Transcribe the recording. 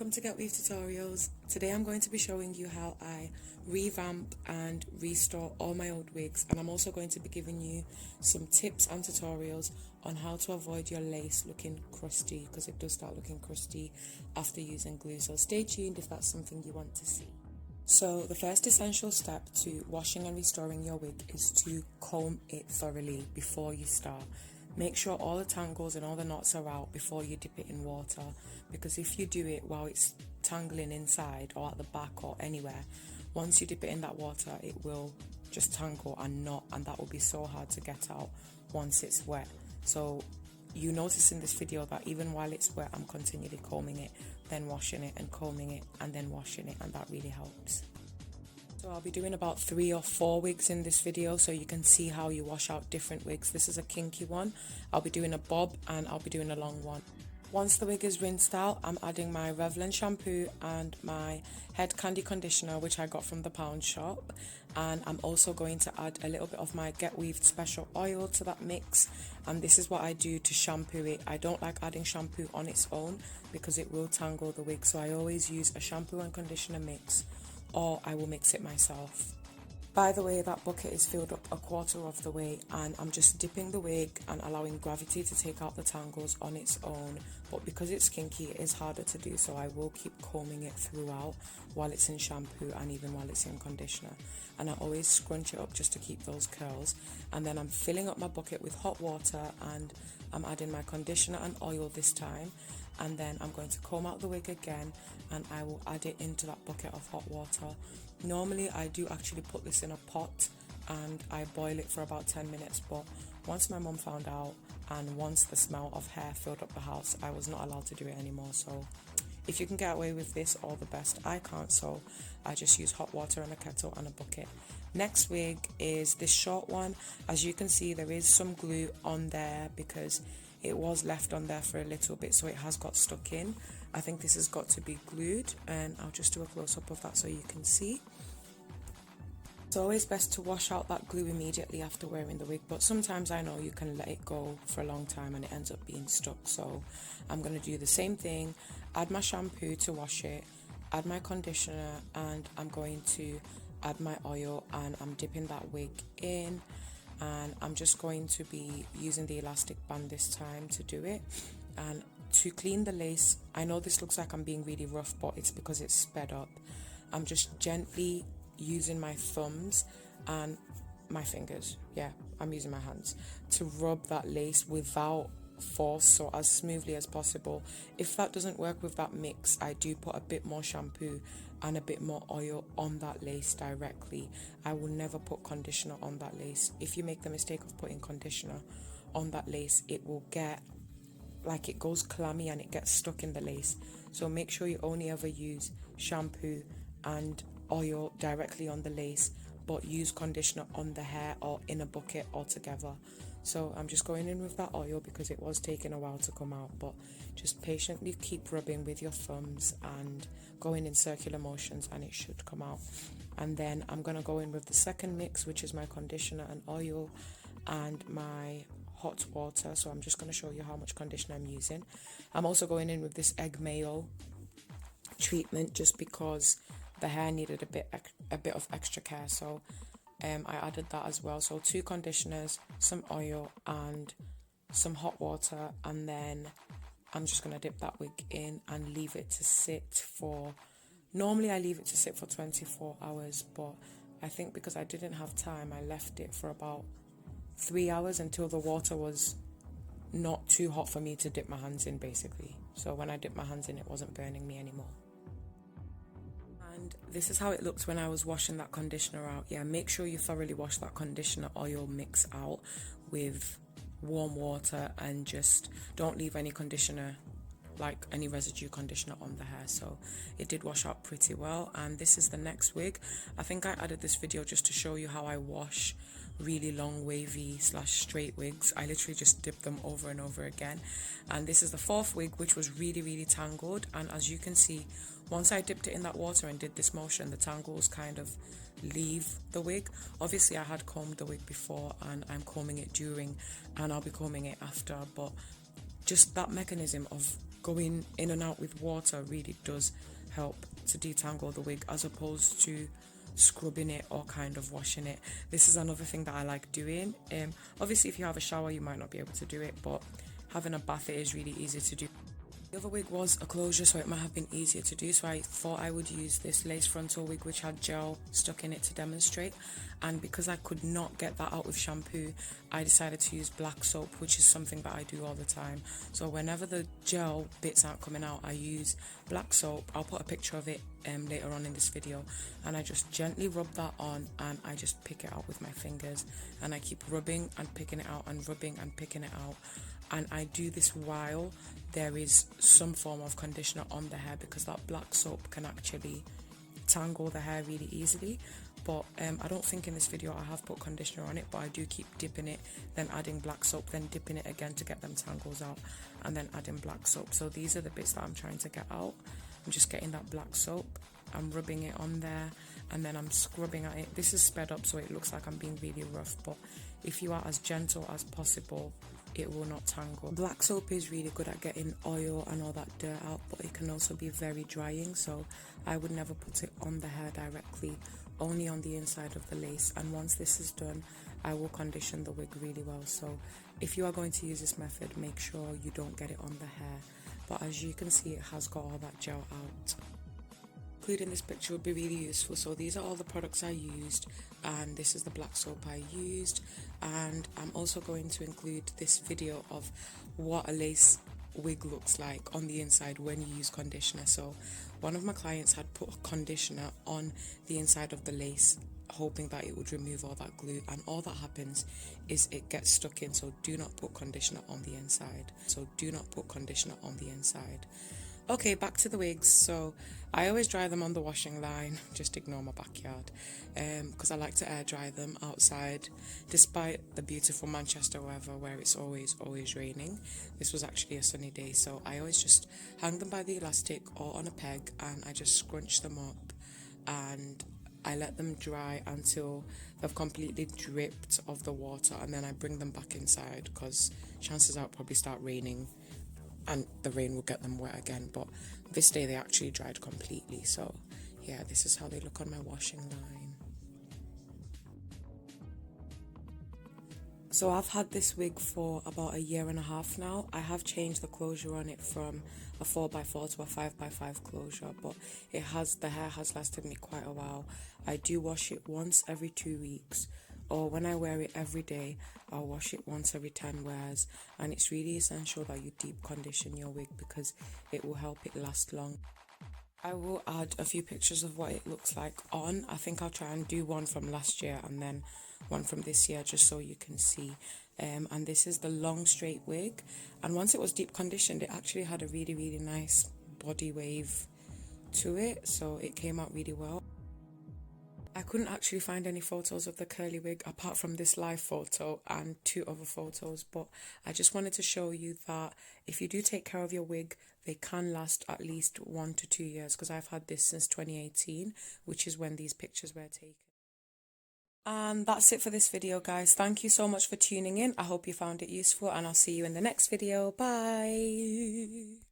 welcome to Get Weave Tutorials. Today I'm going to be showing you how I revamp and restore all my old wigs, and I'm also going to be giving you some tips and tutorials on how to avoid your lace looking crusty, because it does start looking crusty after using glue. So stay tuned if that's something you want to see. So the first essential step to washing and restoring your wig is to comb it thoroughly before you start. Make sure all the tangles and all the knots are out before you dip it in water, because if you do it while it's tangling inside or at the back or anywhere, once you dip it in that water it will just tangle and knot, and that will be so hard to get out once it's wet. So you notice in this video that even while it's wet I'm continually combing it, then washing it and combing it and then washing it, and that really helps. So I'll be doing about 3 or 4 wigs in this video so you can see how you wash out different wigs. This is a kinky one. I'll be doing a bob and I'll be doing a long one. Once the wig is rinsed out, I'm adding my Revlon shampoo and my head candy conditioner, which I got from the pound shop, and I'm also going to add a little bit of my Get Weaved special oil to that mix, and this is what I do to shampoo it. I don't like adding shampoo on its own because it will tangle the wig, so I always use a shampoo and conditioner mix, or I will mix it myself. By the way, that bucket is filled up a quarter of the way, and I'm just dipping the wig and allowing gravity to take out the tangles on its own, but because it's kinky it is harder to do, so I will keep combing it throughout while it's in shampoo and even while it's in conditioner, and I always scrunch it up just to keep those curls. And then I'm filling up my bucket with hot water and I'm adding my conditioner and oil this time, and then I'm going to comb out the wig again and I will add it into that bucket of hot water. Normally I do actually put this in a pot and I boil it for about 10 minutes, but once my mum found out and once the smell of hair filled up the house, I was not allowed to do it anymore. So if you can get away with this, all the best. I can't, so I just use hot water and a kettle and a bucket. Next wig is this short one. As you can see, there is some glue on there because it was left on there for a little bit, so it has got stuck in. I think this has got to be glued, and I'll just do a close-up of that so you can see. It's always best to wash out that glue immediately after wearing the wig, but sometimes I know you can let it go for a long time and it ends up being stuck. So I'm going to do the same thing, add my shampoo to wash it, add my conditioner, and I'm going to add my oil, and I'm dipping that wig in, and I'm just going to be using the elastic band this time to do it. And to clean the lace, I know this looks like I'm being really rough, but it's because it's sped up. I'm just gently using my thumbs and my fingers, I'm using my hands to rub that lace without force, so as smoothly as possible. If that doesn't work with that mix, I do put a bit more shampoo and a bit more oil on that lace directly. I will never put conditioner on that lace. If you make the mistake of putting conditioner on that lace, it will get like it goes clammy and it gets stuck in the lace. So make sure you only ever use shampoo and oil directly on the lace, but use conditioner on the hair or in a bucket altogether. So I'm just going in with that oil because it was taking a while to come out, but just patiently keep rubbing with your thumbs and going in circular motions and it should come out. And then I'm going to go in with the second mix, which is my conditioner and oil and my hot water. So I'm just going to show you how much conditioner I'm using. I'm also going in with this egg mayo treatment just because the hair needed a bit of extra care, so I added that as well. So 2 conditioners, some oil and some hot water, and then I'm just going to dip that wig in and leave it to sit for, normally I leave it to sit for 24 hours, but I think because I didn't have time, I left it for about 3 hours until the water was not too hot for me to dip my hands in, basically. So when I dipped my hands in, it wasn't burning me anymore. And this is how it looked when I was washing that conditioner out. Make sure you thoroughly wash that conditioner oil mix out with warm water, and just don't leave any conditioner, like any residue conditioner, on the hair. So it did wash out pretty well. And this is the next wig. I think I added this video just to show you how I wash really long wavy / straight wigs. I literally just dip them over and over again. And this is the 4th wig, which was really tangled, and as you can see, once I dipped it in that water and did this motion, the tangles kind of leave the wig. Obviously I had combed the wig before and I'm combing it during, and I'll be combing it after, but just that mechanism of going in and out with water really does help to detangle the wig, as opposed to scrubbing it or kind of washing it. This is another thing that I like doing. Obviously if you have a shower you might not be able to do it, but having a bath, it is really easy to do. The other wig was a closure, so it might have been easier to do, so I thought I would use this lace frontal wig which had gel stuck in it to demonstrate. And because I could not get that out with shampoo, I decided to use black soap, which is something that I do all the time. So whenever the gel bits aren't coming out, I use black soap. I'll put a picture of it later on in this video, and I just gently rub that on, and I just pick it out with my fingers, and I keep rubbing and picking it out and rubbing and picking it out. And I do this while there is some form of conditioner on the hair, because that black soap can actually tangle the hair really easily. But I don't think in this video I have put conditioner on it, but I do keep dipping it, then adding black soap, then dipping it again to get them tangles out, and then adding black soap. So these are the bits that I'm trying to get out. I'm just getting that black soap, I'm rubbing it on there, and then I'm scrubbing at it. This is sped up so it looks like I'm being really rough, but if you are as gentle as possible, it will not tangle. Black soap is really good at getting oil and all that dirt out, but it can also be very drying, so I would never put it on the hair directly, only on the inside of the lace. And once this is done, I will condition the wig really well. So if you are going to use this method, make sure you don't get it on the hair. But as you can see, it has got all that gel out. Including this picture would be really useful. So these are all the products I used, and this is the black soap I used, and I'm also going to include this video of what a lace wig looks like on the inside when you use conditioner. So one of my clients had put conditioner on the inside of the lace, hoping that it would remove all that glue, and all that happens is it gets stuck in. So do not put conditioner on the inside. Okay, back to the wigs. So I always dry them on the washing line, just ignore my backyard, because I like to air dry them outside, despite the beautiful Manchester weather where it's always raining. This was actually a sunny day, so I always just hang them by the elastic or on a peg, and I just scrunch them up, and I let them dry until they've completely dripped of the water, and then I bring them back inside, because chances are it'll probably start raining and the rain will get them wet again. But this day they actually dried completely. So yeah, this is how they look on my washing line. So I've had this wig for about 1.5 years now. I have changed the closure on it from a 4x4 to a 5x5 closure, but the hair has lasted me quite a while. I do wash it once every 2 weeks, or when I wear it every day, I'll wash it once every 10 wears. And it's really essential that you deep condition your wig, because it will help it last long. I will add a few pictures of what it looks like on. I think I'll try and do one from last year and then one from this year, just so you can see. And this is the long straight wig, and once it was deep conditioned, it actually had a really nice body wave to it, so it came out really well. I couldn't actually find any photos of the curly wig apart from this live photo and 2 other photos, but I just wanted to show you that if you do take care of your wig, they can last at least 1 to 2 years, because I've had this since 2018, which is when these pictures were taken. And that's it for this video, guys. Thank you so much for tuning in. I hope you found it useful, and I'll see you in the next video. Bye.